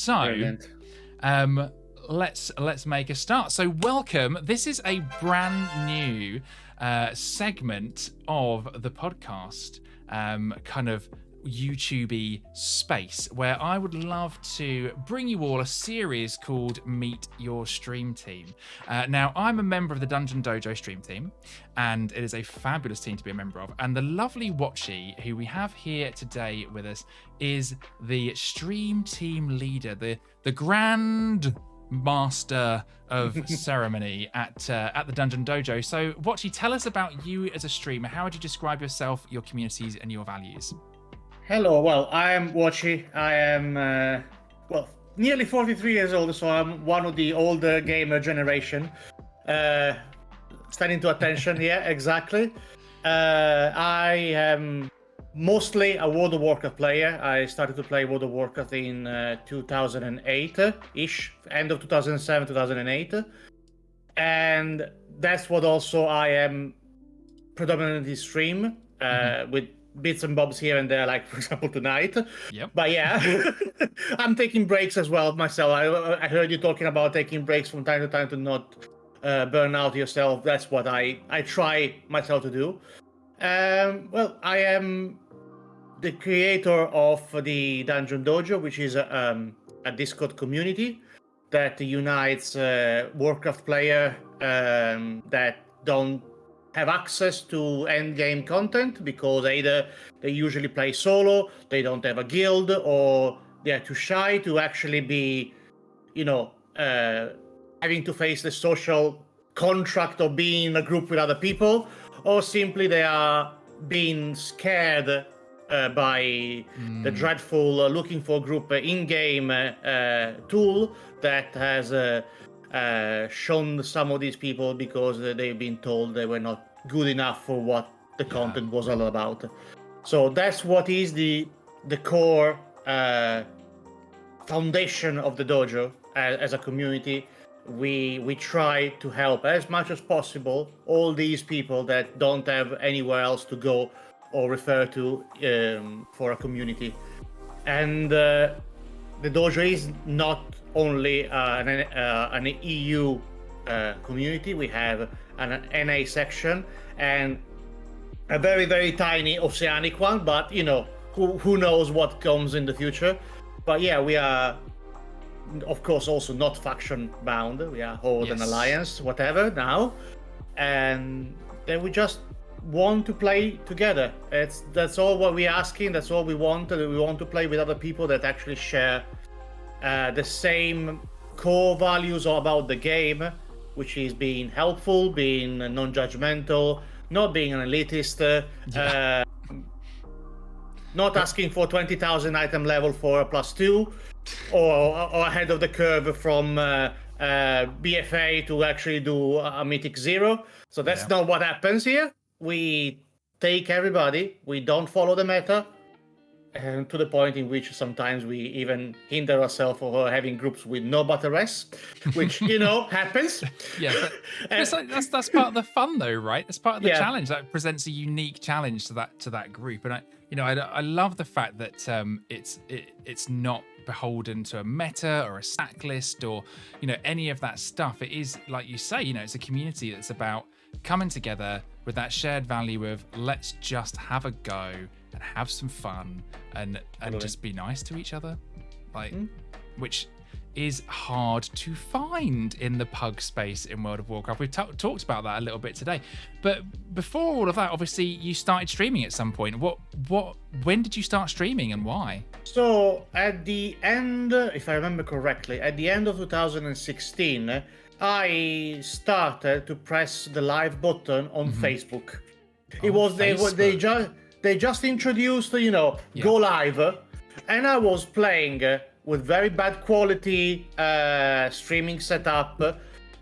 So, Brilliant. let's make a start. So, welcome. This is a brand new segment of the podcast, kind of YouTube-y space, where I would love to bring you all a series called Meet Your Stream Team. Now, I'm a member of the Dungeon Dojo stream team, and it is a fabulous team to be a member of. And the lovely Wochi, who we have here today with us, is the stream team leader, the grand master of ceremony at the Dungeon Dojo. So, Wochi, tell us about you as a streamer. How would you describe yourself, your communities, and your values? Hello, well, I am Wochi. I am, nearly 43 years old, so I'm one of the older gamer generation. Standing to attention, yeah, exactly. I am mostly a World of Warcraft player. I started to play World of Warcraft in 2008-ish, end of 2007, 2008. And that's what also I am predominantly stream, with bits and bobs here and there, like for example tonight. Yep. But yeah, I'm taking breaks as well myself. I heard you talking about taking breaks from time to time to not burn out yourself. That's what I try myself to do. Well, I am the creator of the Dungeon Dojo, which is a Discord community that unites Warcraft player that don't have access to end game content because either they usually play solo, they don't have a guild, or they're too shy to actually be, having to face the social contract of being in a group with other people, or simply they are being scared by the dreadful looking for group in-game tool that has shown some of these people because they've been told they were not good enough for what the content was all about. So that's what is the core foundation of the dojo as a community. We try to help as much as possible all these people that don't have anywhere else to go or refer to for a community. And the dojo is not only an EU community. We have an NA section and a very, very tiny Oceanic one, but who knows what comes in the future. But yeah, we are of course also not faction bound. We are Horde and Alliance, whatever now, and then we just want to play together. That's all what we're asking. That's all we want. We want to play with other people that actually share the same core values about the game, which is being helpful, being non-judgmental, not being an elitist, not asking for 20,000 item level for a +2, or ahead of the curve from BFA to actually do a Mythic 0. So that's not what happens here. We take everybody, we don't follow the meta, and to the point in which sometimes we even hinder ourselves for having groups with no battle S, which happens. Yeah, but that's part of the fun, though, right? That's part of the challenge. That presents a unique challenge to that group, and I love the fact that it's not beholden to a meta or a stack list or any of that stuff. It is, like you say, it's a community that's about coming together with that shared value of let's just have a go and have some fun and just be nice to each other, which is hard to find in the pug space in World of Warcraft. We've talked about that a little bit today, but before all of that, obviously you started streaming at some point. When did you start streaming and why? So at the end, if I remember correctly, at the end of 2016, I started to press the live button on Facebook. It was they just introduced go live, and I was playing with very bad quality streaming setup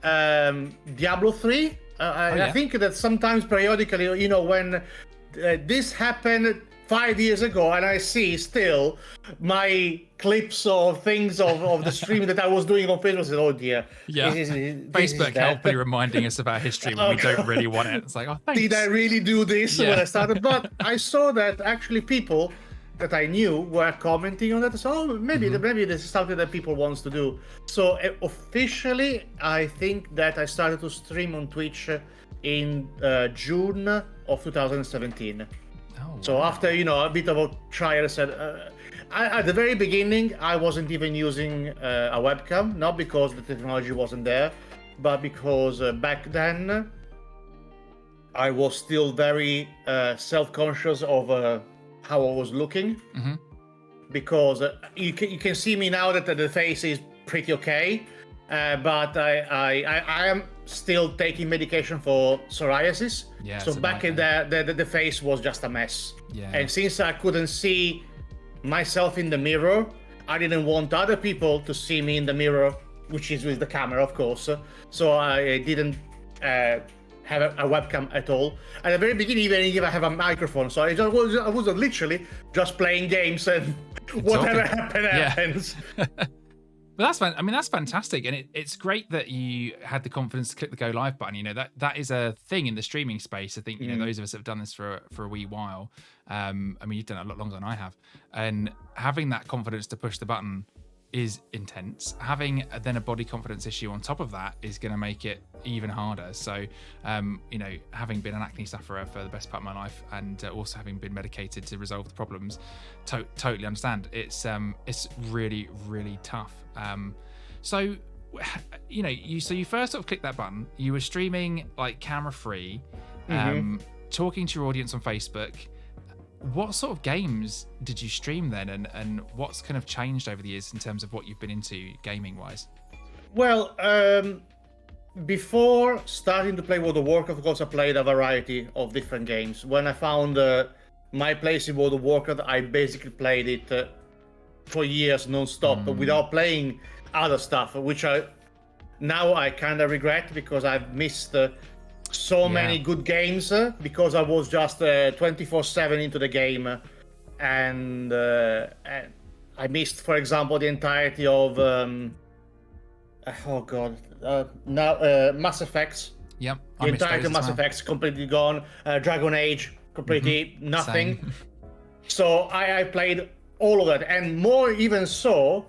Diablo 3. I think that sometimes periodically, when this happened 5 years ago, and I see still my clips of things of the stream that I was doing on Facebook. I said, oh dear. Facebook helpfully reminding us of our history when we don't really want it. It's like, oh, thanks. Did I really do this when I started? But I saw that actually people that I knew were commenting on that. So maybe maybe this is something that people wants to do. So officially, I think that I started to stream on Twitch in June of 2017. So after a bit of a trial, I said at the very beginning I wasn't even using a webcam, not because the technology wasn't there, but because back then I was still very self-conscious of how I was looking. Because you can see me now that the face is pretty okay, but I am still taking medication for psoriasis. So back in the face was just a mess. And since I couldn't see myself in the mirror, I didn't want other people to see me in the mirror, which is with the camera, of course. So I didn't have a webcam at all. At the very beginning, even if I have a microphone, so I was literally just playing games and whatever happens. But that's fun. I mean, that's fantastic, and it's great that you had the confidence to click the go live button. You know, that is a thing in the streaming space. I think those of us that have done this for a wee while. I mean, you've done it a lot longer than I have, and having that confidence to push the button is intense. Having then a body confidence issue on top of that is going to make it even harder. So, having been an acne sufferer for the best part of my life, and also having been medicated to resolve the problems, totally understand. It's really, really tough. So you first sort of clicked that button. You were streaming like camera free, talking to your audience on Facebook. What sort of games did you stream then, and what's kind of changed over the years in terms of what you've been into gaming wise? Well, before starting to play World of Warcraft, of course, I played a variety of different games. When I found my place in World of Warcraft, I basically played it for years non-stop, but without playing other stuff, which I kind of regret, because I've missed so many good games because I was just 24/7 into the game, and I missed, for example, the entirety of Mass Effects. Yep, the entirety of Mass Effects completely gone. Dragon Age completely nothing. Same. So I played all of that, and more even so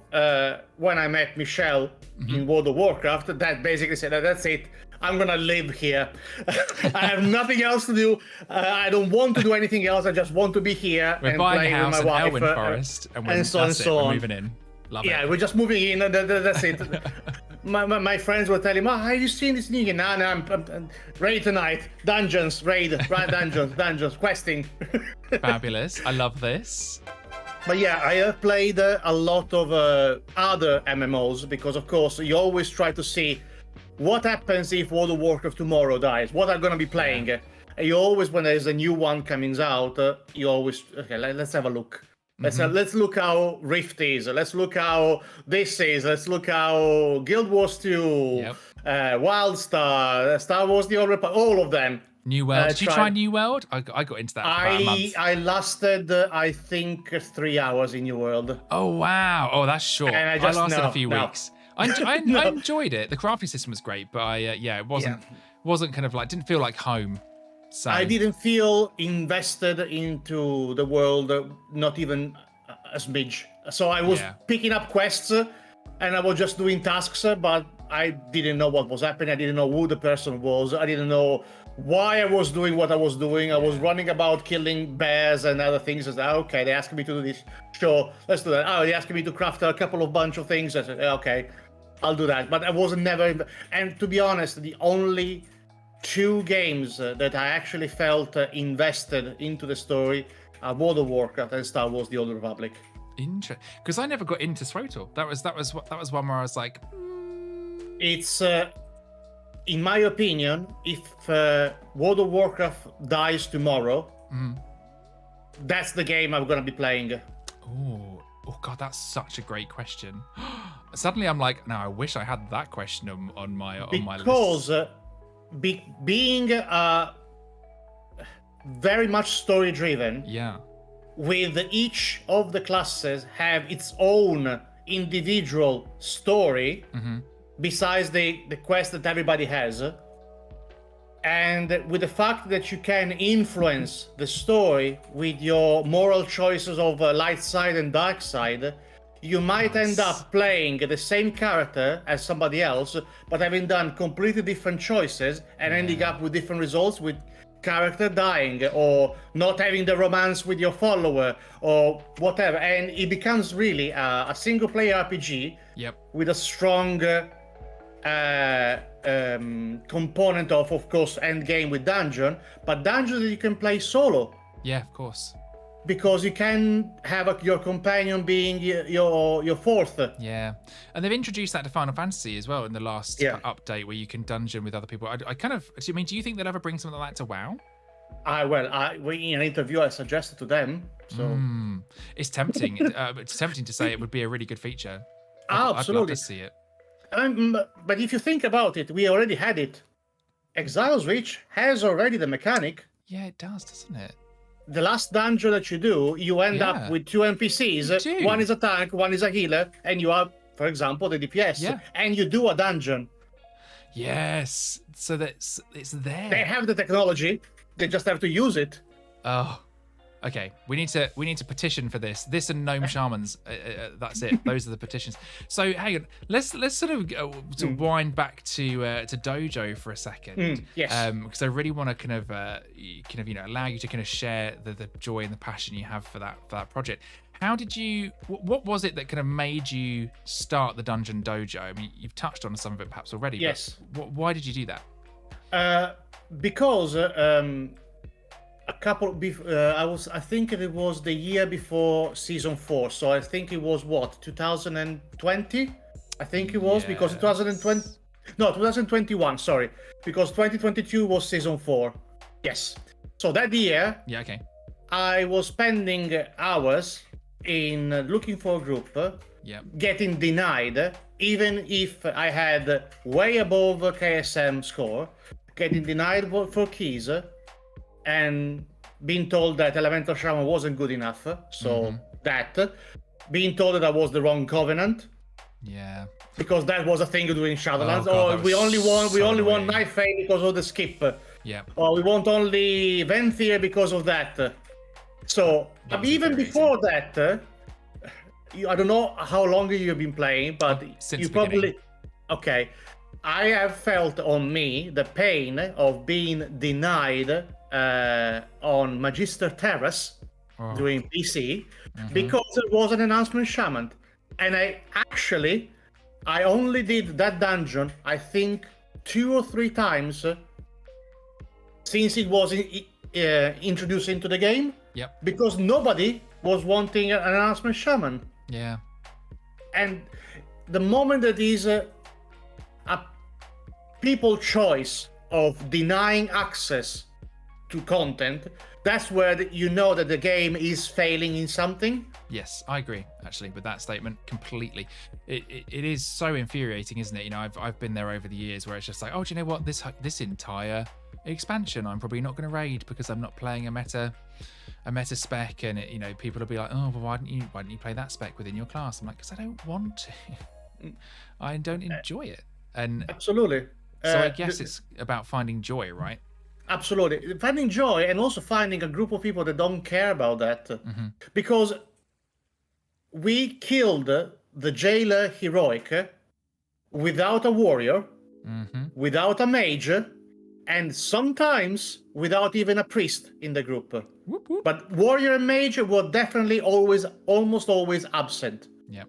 when I met Michelle in World of Warcraft, that basically said that's it. I'm gonna live here. I have nothing else to do. I don't want to do anything else. I just want to be here and play with my wife. Elwyn Forest, and so on. We're moving in. Love it. Yeah, we're just moving in. That's it. My friends were telling me, have you seen this new game? No, I'm raid tonight. Dungeons, raid, right? Dungeons, questing. Fabulous. I love this. But yeah, I have played a lot of other MMOs, because of course you always try to see what happens if World of Warcraft tomorrow dies? What are going to be playing? You always, when there's a new one coming out, you always, okay, let's have a look. Let's look how Rift is. Let's look how this is. Let's look how Guild Wars 2, WildStar, Star Wars The Old Republic, all of them. New World. Did you try New World? I got into that for about a month. I lasted, I think, 3 hours in New World. Oh, wow. Oh, that's short. And I lasted a few weeks. I enjoyed it. The crafting system was great, but it wasn't kind of like, didn't feel like home. So I didn't feel invested into the world, not even a smidge. So I was picking up quests and I was just doing tasks, but I didn't know what was happening. I didn't know who the person was. I didn't know why I was doing what I was doing. I was running about killing bears and other things. I said, okay, they asked me to do this. Sure, let's do that. Oh, they asked me to craft a couple of bunch of things. I said, okay, I'll do that. But I wasn't never. And to be honest, the only 2 games that I actually felt invested into the story are World of Warcraft and Star Wars: The Old Republic. Interesting, because I never got into SWTOR. That was one where I was like, It's, in my opinion, if World of Warcraft dies tomorrow, that's the game I'm gonna be playing. Oh God, that's such a great question. Suddenly, I'm like, no, I wish I had that question on my list. Because being very much story driven, with each of the classes have its own individual story, besides the quest that everybody has. And with the fact that you can influence the story with your moral choices of light side and dark side, you might end up playing the same character as somebody else, but having done completely different choices and ending up with different results, with character dying or not having the romance with your follower or whatever. And it becomes really a single player RPG with a strong component of course, end game with dungeon, but dungeons that you can play solo. Yeah, of course. Because you can have your companion being your fourth. Yeah, and they've introduced that to Final Fantasy as well in the last update, where you can dungeon with other people. I kind of, I mean, do you think they'll ever bring something like that to WoW? In an interview, I suggested to them. So it's tempting. It's tempting to say it would be a really good feature. Absolutely, I'd love to see it. But if you think about it, we already had it. Exile's Reach has already the mechanic. Yeah, it does, doesn't it? The last dungeon that you do, you end up with two NPCs. One is a tank, one is a healer, and you are, for example, the DPS. And you do a dungeon. Yes, so that's it's there. They have the technology. They just have to use it. Oh, okay. We need to petition for this. This and Gnome Shamans. That's it. Those are the petitions. So hang on. Let's sort of wind back to Dojo for a second. Yes. Because I really want to kind of allow you to kind of share the joy and the passion you have for that project. How did you? What was it that kind of made you start the Dungeon Dojo? I mean, you've touched on some of it perhaps already. Yes. But why did you do that? Because I think it was the year before season 4, so I think it was 2020. I think it was because 2021, sorry, because 2022 was season 4. Yes, so that year I was spending hours in looking for a group, getting denied, even if I had way above KSM score, getting denied for keys, and being told that Elemental Shaman wasn't good enough. So being told that I was the wrong covenant. Yeah. Because that was a thing to do in Shadowlands. We only won Night Fane because of the skip. Yeah. Or we want only Venthyr because of that. So even before that, I don't know how long you've been playing, but since you probably I have felt on me the pain of being denied on Magister Terrace doing PC because there was an enhancement shaman, and I only did that dungeon I think 2 or 3 times since it was introduced into the game. Because nobody was wanting an enhancement shaman. Yeah. And the moment that is a people choice of denying access to content, that's where you know that the game is failing in something. Yes, I agree actually with that statement completely. It is so infuriating, isn't it? You know, I've been there over the years where it's just like, oh, do you know what? This entire expansion I'm probably not going to raid because I'm not playing a meta spec, and people will be like, oh, well, why didn't you play that spec within your class? I'm like, because I don't want to. I don't enjoy it. And absolutely. So I guess it's about finding joy, right? Absolutely. Finding joy, and also finding a group of people that don't care about that. Because we killed the jailer heroic without a warrior, without a mage, and sometimes without even a priest in the group. Whoop, whoop. But warrior and mage were definitely almost always absent. Yeah.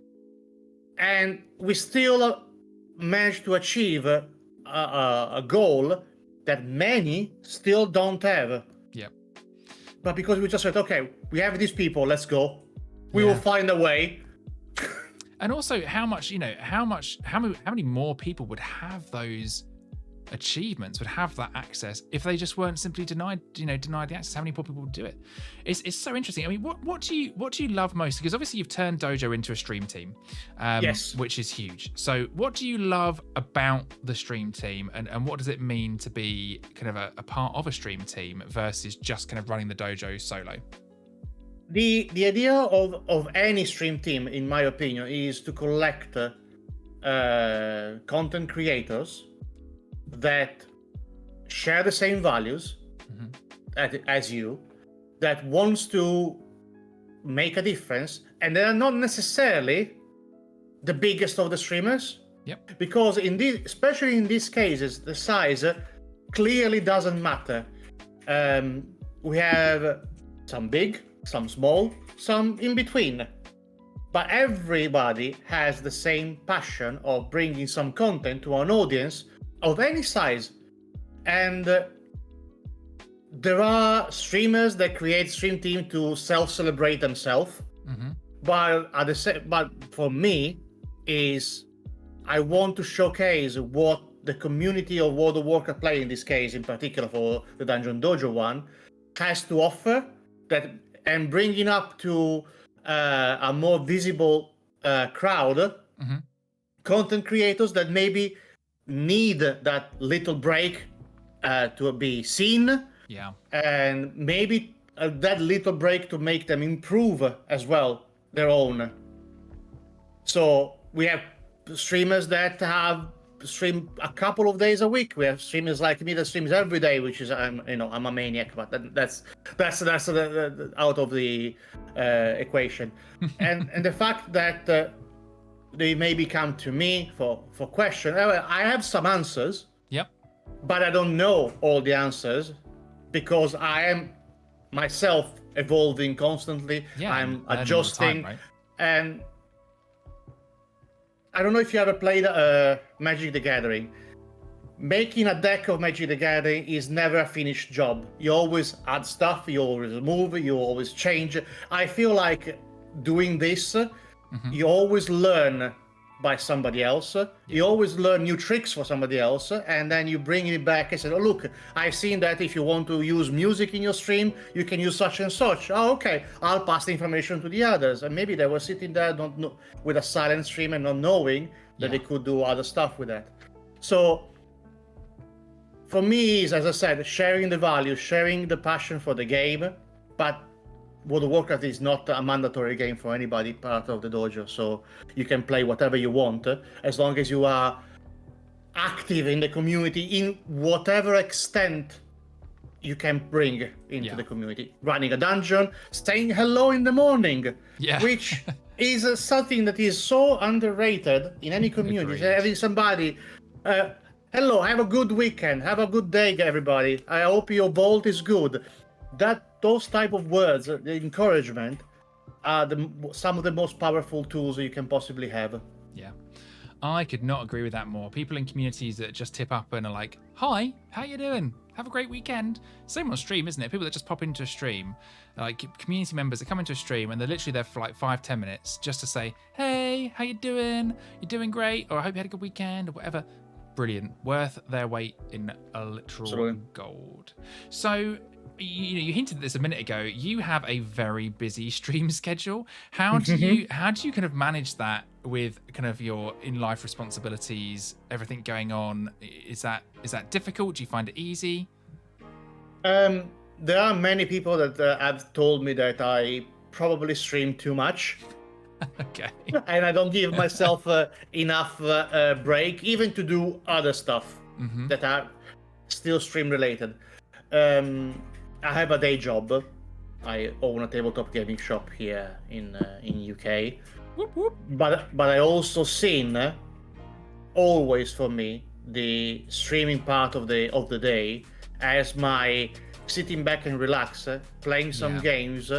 And we still managed to achieve a goal that many still don't have. Yeah. But because we just said, okay, we have these people, let's go. We will find a way. And also, how many more people would have those achievements, would have that access if they just weren't simply denied the access? How many more people would do it? It's so interesting. I mean, what do you love most? Because obviously you've turned Dojo into a stream team, yes, which is huge. So what do you love about the stream team, and what does it mean to be kind of a part of a stream team versus just kind of running the Dojo solo? The idea of any stream team, in my opinion, is to collect content creators that share the same values as you, that wants to make a difference, and they are not necessarily the biggest of the streamers. Yep. Because especially in these cases, the size clearly doesn't matter. We have some big, some small, some in between. But everybody has the same passion of bringing some content to an audience of any size. And there are streamers that create stream team to self-celebrate themselves. But for me, I want to showcase what the community of World of Warcraft play, in this case, in particular for the Dungeon Dojo one, has to offer, and bringing up to a more visible crowd, content creators that maybe need that little break to be seen, and maybe that little break to make them improve as well their own. So we have streamers that have stream a couple of days a week. We have streamers like me that streams every day, which is I'm a maniac, but that's out of the equation. and the fact that they maybe come to me for questions. I have some answers. Yep. But I don't know all the answers because I am myself evolving constantly. Yeah, I'm adjusting, time, right? And I don't know if you ever played Magic the Gathering. Making a deck of Magic the Gathering is never a finished job. You always add stuff, you always move, you always change. I feel like doing this, you always learn by somebody else. You always learn new tricks for somebody else, and then you bring it back and say, oh, look, I've seen that if you want to use music in your stream, you can use such and such. Oh, okay, I'll pass the information to the others. And maybe they were sitting there with a silent stream and not knowing that they could do other stuff with that. So for me, as I said, sharing the value, sharing the passion for the game, but World of Warcraft is not a mandatory game for anybody part of the dojo, so you can play whatever you want, as long as you are active in the community in whatever extent you can bring into the community. Running a dungeon, saying hello in the morning, which is something that is so underrated in any community. Having somebody, hello, have a good weekend, have a good day, everybody. I hope your vault is good. Those type of words, the encouragement, are some of the most powerful tools you can possibly have. Yeah, I could not agree with that more. People in communities that just tip up and are like, "Hi, how you doing? Have a great weekend." Same on stream, isn't it? People that just pop into a stream, like community members that come into a stream and they're literally there for like 5-10 minutes just to say, "Hey, how you doing? You doing great?" Or "I hope you had a good weekend," or whatever. Brilliant, worth their weight in a literal gold. So. You hinted at this a minute ago. You have a very busy stream schedule. How do you kind of manage that with kind of your in-life responsibilities, everything going on? Is that difficult? Do you find it easy? There are many people that have told me that I probably stream too much. Okay. And I don't give myself enough break, even to do other stuff that are still stream related. I have a day job. I own a tabletop gaming shop here in UK. Whoop, whoop. But I also seen always for me the streaming part of the day as my sitting back and relax, playing some games,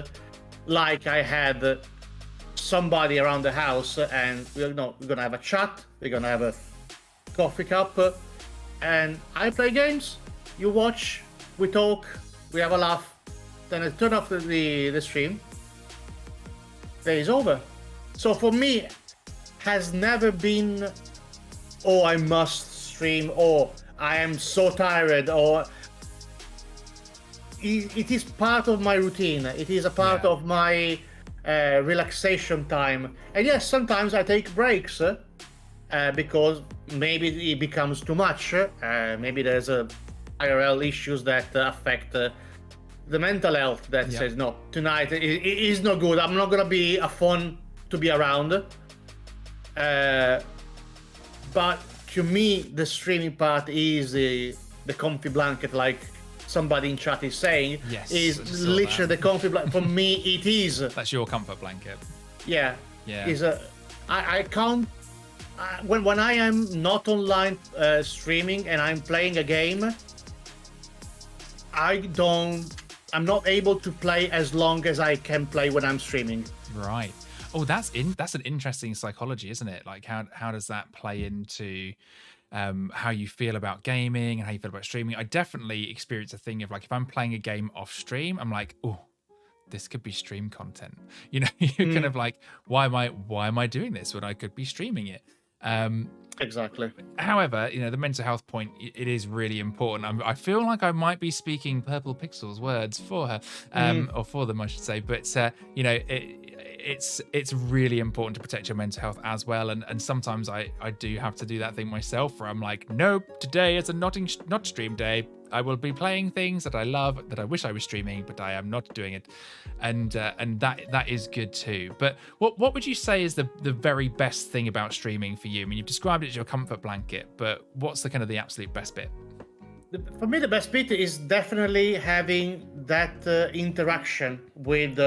like I had somebody around the house, and we're gonna have a chat. We're gonna have a coffee cup, and I play games. You watch. We talk. We have a laugh, then I turn off the stream. Day is over. So for me, has never been, oh, I must stream, or I am so tired, or it is part of my routine. It is a part of my relaxation time. And yes, sometimes I take breaks because maybe it becomes too much. Maybe there's IRL issues that affect the mental health that says, no, tonight it is not good. I'm not gonna be a fun to be around. But to me, the streaming part is the comfy blanket, like somebody in chat is saying. Yes, Is literally the comfy blanket. For me, it is. That's your comfort blanket. Yeah. Yeah. I can't. When I am not online streaming and I'm playing a game, I'm not able to play as long as I can play when I'm streaming. Right. Oh, that's an interesting psychology, isn't it? Like how does that play into how you feel about gaming and how you feel about streaming? I definitely experience a thing of like if I'm playing a game off stream, I'm like, oh, this could be stream content. You know, you're kind of like, why am I doing this when I could be streaming it? Exactly. However, you know, the mental health point, it is really important. I feel like I might be speaking Purple Pixel's words for her, or for them, I should say. But you know, it's really important to protect your mental health as well. And sometimes I do have to do that thing myself, where I'm like, nope, today is a not stream day. I will be playing things that I love, that I wish I was streaming, but I am not doing it, and that is good too. But what would you say is the very best thing about streaming for you? I mean, you've described it as your comfort blanket, but what's the kind of the absolute best bit? For me, the best bit is definitely having that interaction with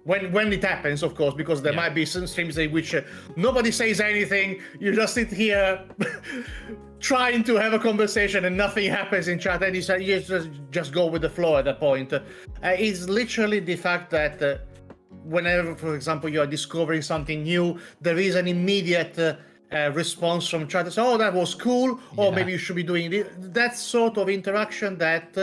when it happens, of course, because there might be some streams in which nobody says anything. You just sit here trying to have a conversation and nothing happens in chat, and you just go with the flow at that point. It's literally the fact that whenever, for example, you are discovering something new, there is an immediate response from chat. So, oh, that was cool, or maybe you should be doing this. That sort of interaction that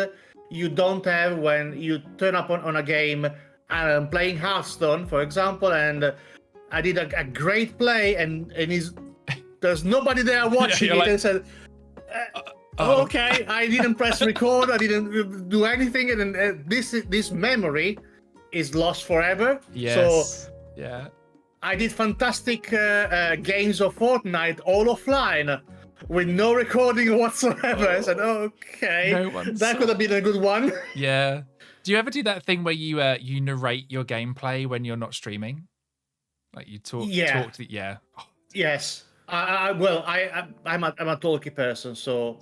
you don't have when you turn up on a game. I'm playing Hearthstone, for example, and I did a great play, and there's nobody there watching it, and said, okay, I didn't press record, I didn't do anything, and this memory is lost forever. Yes. So yeah. I did fantastic games of Fortnite all offline with no recording whatsoever. I said, okay, that could have been a good one. Yeah. Do you ever do that thing where you narrate your gameplay when you're not streaming? Like you talk to Yes. I'm a talky person, so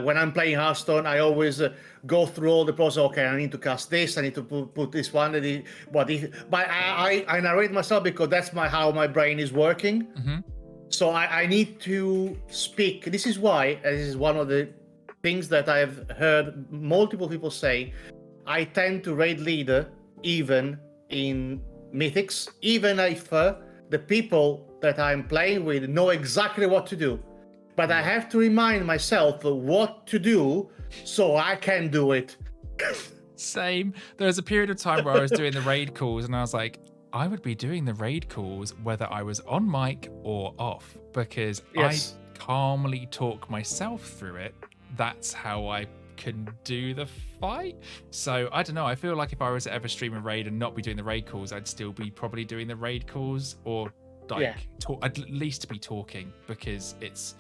when I'm playing Hearthstone, I always go through all the process. Okay, I need to cast this. I need to put this one. But I narrate myself because that's how my brain is working. Mm-hmm. So I need to speak. This is why this is one of the things that I've heard multiple people say. I tend to raid leader even in mythics, even if the people that I'm playing with know exactly what to do, but I have to remind myself what to do so I can do it. Same. There was a period of time where I was doing the raid calls and I was like, I would be doing the raid calls whether I was on mic or off, because I calmly talk myself through it. That's how I can do the fight. So I don't know, I feel like if I was to ever stream a raid and not be doing the raid calls, I'd still be probably doing the raid calls, or at least be talking, because it's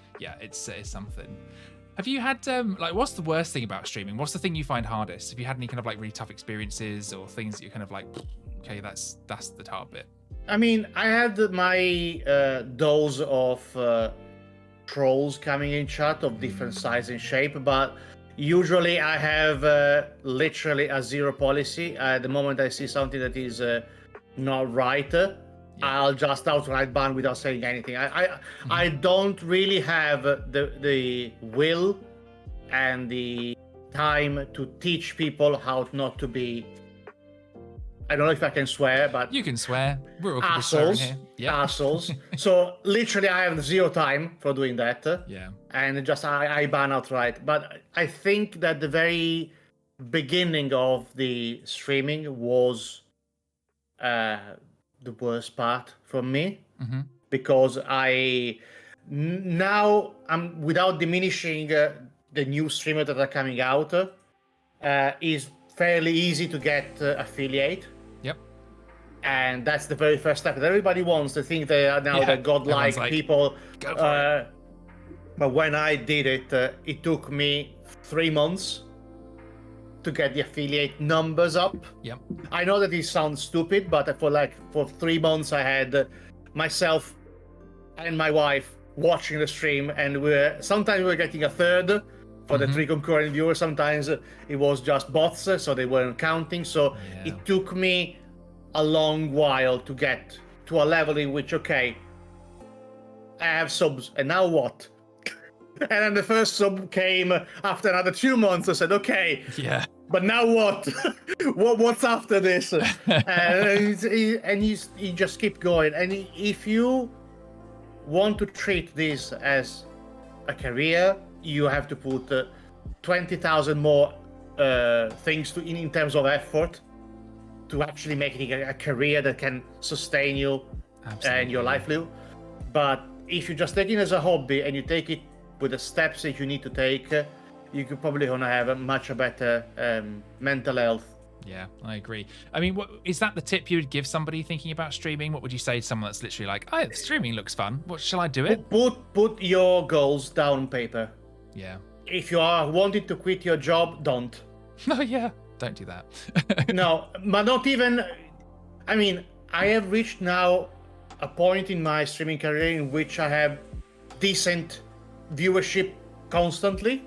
something. Have you had like, what's the worst thing about streaming? What's the thing you find hardest? Have you had any kind of like really tough experiences or things that you're kind of like, okay, that's the hard bit? I mean, I had my dose of trolls coming in chat of different size and shape, but usually I have literally a zero policy. The moment I see something that is not right, I'll just outright ban without saying anything. I don't really have the will and the time to teach people how not to be. I don't know if I can swear, but you can swear. We're all assholes. Here. Yep. Assholes. So literally, I have zero time for doing that. Yeah. And just I ban outright. But I think that the very beginning of the streaming was the worst part for me, because now I'm, without diminishing the new streamers that are coming out, is fairly easy to get affiliate. Yep. And that's the very first step that everybody wants to think they are now the godlike people. Go for it. But when I did it, it took me 3 months to get the affiliate numbers up. Yep. I know that it sounds stupid, but for 3 months I had myself and my wife watching the stream, and sometimes we were getting a third, for the 3 concurrent viewers. Sometimes it was just bots, so they weren't counting. So it took me a long while to get to a level in which, okay, I have subs, and now what? And then the first sub came after another 2 months. I said, okay, but now what? What's after this? And you just keep going. And if you want to treat this as a career, you have to put 20,000 more things in terms of effort to actually make it a career that can sustain you and your livelihood. But if you just take it as a hobby and you take it with the steps that you need to take, you could probably gonna have a much better mental health. Yeah, I agree. I mean, is that the tip you would give somebody thinking about streaming? What would you say to someone that's literally like, oh, streaming looks fun. What shall I do it? Put your goals down on paper. Yeah. If you are wanting to quit your job, don't. No, yeah, don't do that. No, but not even. I mean, I have reached now a point in my streaming career in which I have decent viewership constantly,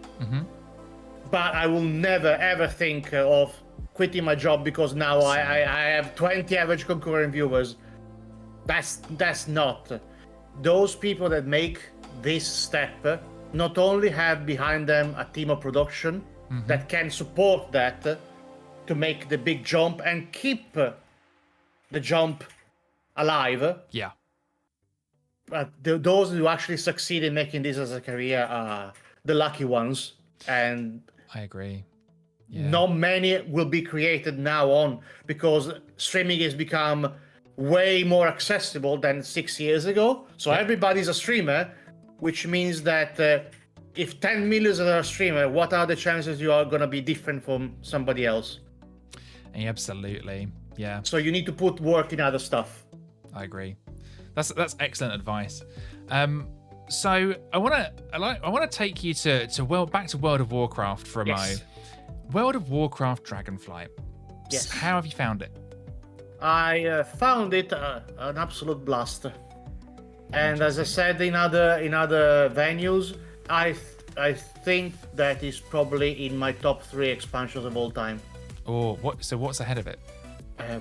but I will never ever think of quitting my job because now I have 20 average concurrent viewers. That's not. Those people that make this step not only have behind them a team of production that can support that to make the big jump and keep the jump alive. Yeah. But those who actually succeed in making this as a career are the lucky ones. And I agree. Yeah. Not many will be created now on, because streaming has become way more accessible than 6 years ago. So everybody's a streamer, which means that if 10 million are a streamer, what are the chances you are going to be different from somebody else? Absolutely. Yeah. So you need to put work in other stuff. I agree. That's excellent advice. So I want to take you back to World of Warcraft for a moment. World of Warcraft Dragonflight. Yes. How have you found it? I found it an absolute blast. And as I said in other venues, I think that is probably in my top 3 expansions of all time. Oh, what's ahead of it?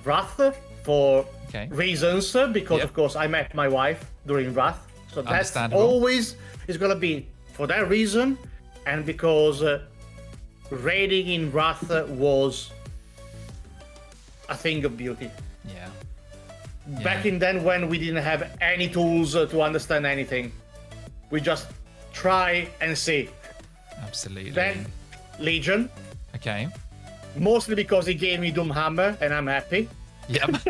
Wrath, for reasons, because of course I met my wife during Wrath, so that's always is gonna be for that reason, and because raiding in Wrath was a thing of beauty. Yeah. Back in then, when we didn't have any tools to understand anything, we just try and see. Absolutely. Then Legion. Okay. Mostly because he gave me Doomhammer, and I'm happy. Yep.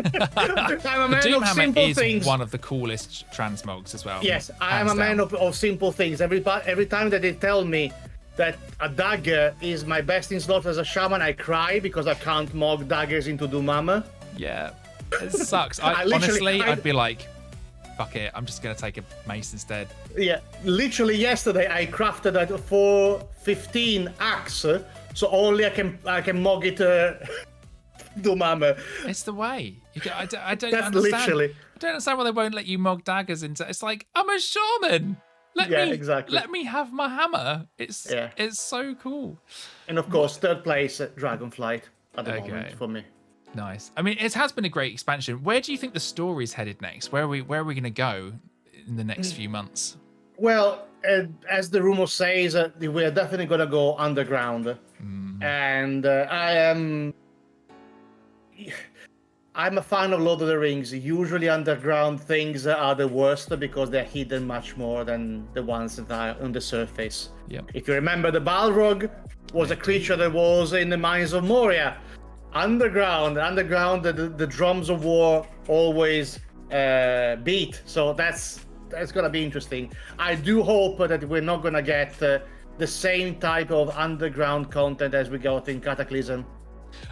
I'm a man of simple things. One of the coolest transmogs as well. Yes, I am a man of simple things. Every time that they tell me that a dagger is my best in slot as a shaman, I cry because I can't mog daggers into Doomhammer. Yeah, it sucks. I'd be like, fuck it, I'm just gonna take a mace instead. Yeah, literally yesterday I crafted a 415 axe, so only I can mog it Doomhammer. It's the way. I don't That's understand. Literally. I don't understand why they won't let you mog daggers into. It's like, I'm a shaman. Let me have my hammer. It's so cool. And of course, third place Dragonflight at the moment for me. Nice. I mean, it has been a great expansion. Where do you think the story's headed next? Where are we going to go in the next few months? Well, as the rumor says, we're definitely going to go underground. And I'm a fan of Lord of the Rings. Usually underground things are the worst because they're hidden much more than the ones that are on the surface. Yep. If you remember, the Balrog was a creature that was in the mines of Moria. Underground, the drums of war always beat. So that's gonna be interesting. I do hope that we're not gonna get the same type of underground content as we got in Cataclysm.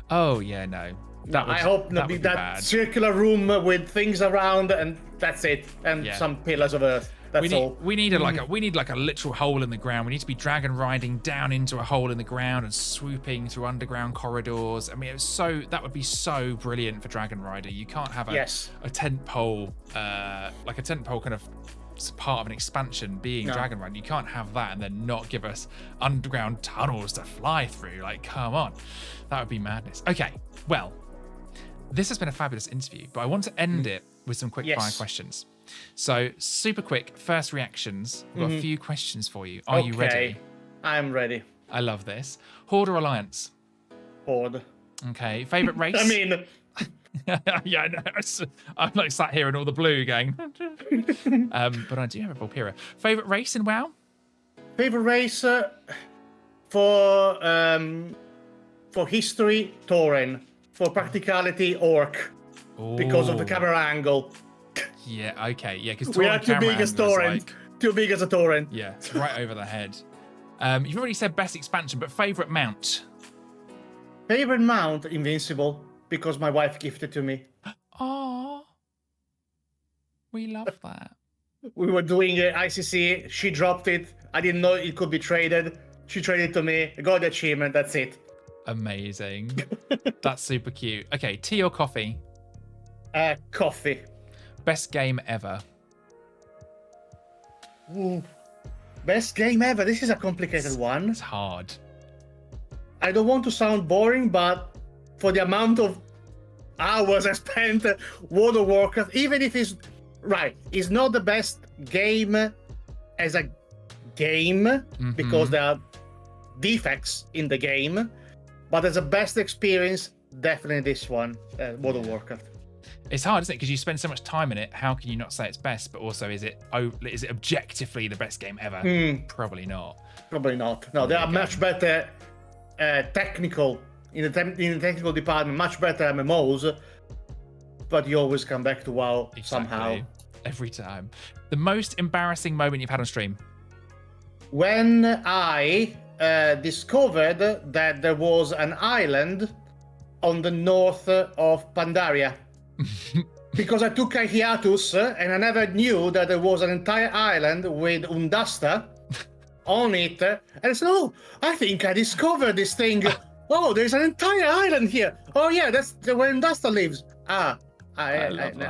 Oh yeah, no. I hope that circular room with things around, and that's it, and some pillars of earth. That's all. We need like a literal hole in the ground. We need to be dragon riding down into a hole in the ground and swooping through underground corridors. I mean, that would be so brilliant for Dragon Rider. You can't have a tent pole, like a tent pole kind of part of an expansion being Dragon Run. You can't have that and then not give us underground tunnels to fly through. Like, come on. That would be madness. Okay, well, this has been a fabulous interview, but I want to end it with some quick fire questions. So, super quick, first reactions. I've got a few questions for you. Are you ready? I'm ready. I love this. Horde or Alliance? Horde. Okay, favorite race? I mean... yeah, I know. I'm like sat here in all the blue going. But I do have a Valkyria. Favorite race in WoW? Favorite race for history, Tauren. For practicality, Orc. Ooh. Because of the camera angle. Yeah, okay, yeah, because we are too big as Tauren. Like, too big as a Tauren. Yeah, it's right over the head. You've already said best expansion, but favorite mount? Favorite mount, Invincible. Because my wife gifted to me. Oh, we love that. We were doing ICC. She dropped it. I didn't know it could be traded. She traded to me. I got the achievement. That's it. Amazing. That's super cute. Okay, tea or coffee? Coffee. Best game ever? Ooh. Best game ever. This is a complicated one. It's hard. I don't want to sound boring, but for the amount of hours I spent World of Warcraft, even if it's not the best game as a game because there are defects in the game, but as a best experience, definitely this one, World of Warcraft. It's hard, isn't it? Because you spend so much time in it. How can you not say it's best? But also, is it objectively the best game ever? Probably not. Probably not. No, there are much better technical. In the technical department, much better MMOs, but you always come back to WoW somehow. Every time. The most embarrassing moment you've had on stream? When I discovered that there was an island on the north of Pandaria. Because I took a hiatus and I never knew that there was an entire island with Undasta on it. And I said, oh, I think I discovered this thing. Oh, there's an entire island here. Oh, yeah, that's where Undasta lives. I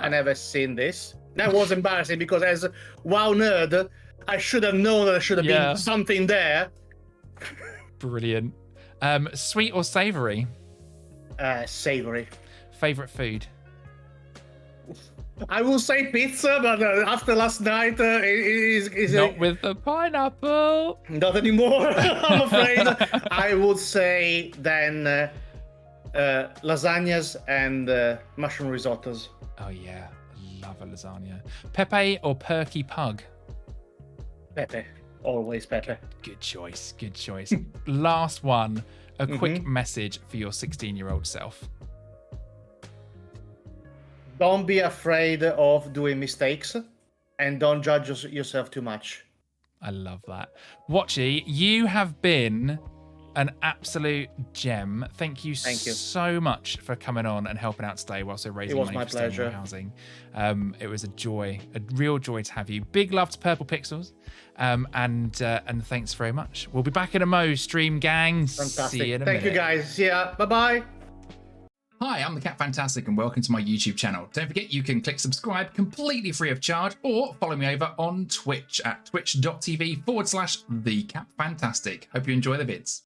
never seen this. That was embarrassing because as a WoW nerd, I should have known that there should have been something there. Brilliant. Sweet or savory? Savory. Favorite food? I will say pizza, but after last night, is not with the pineapple. Not anymore, I'm afraid. I would say then lasagnas and mushroom risottos. Oh yeah, love a lasagna. Pepe or Perky Pug? Pepe, always Pepe. Good choice. Good choice. Last one. A quick message for your 16-year-old self. Don't be afraid of doing mistakes and don't judge yourself too much. I love that. Wochi, you have been an absolute gem. Thank you so much for coming on and helping out today whilst we're raising money for sustainable housing. It was a joy, a real joy to have you. Big love to Purple Pixels, and thanks very much. We'll be back in a Mo stream, gang. Fantastic. See you in a minute. Thank you, guys. See ya. Bye-bye. Hi, I'm TheKapFantastic and welcome to my YouTube channel. Don't forget you can click subscribe completely free of charge or follow me over on Twitch at twitch.tv/TheKapFantastic. Hope you enjoy the vids.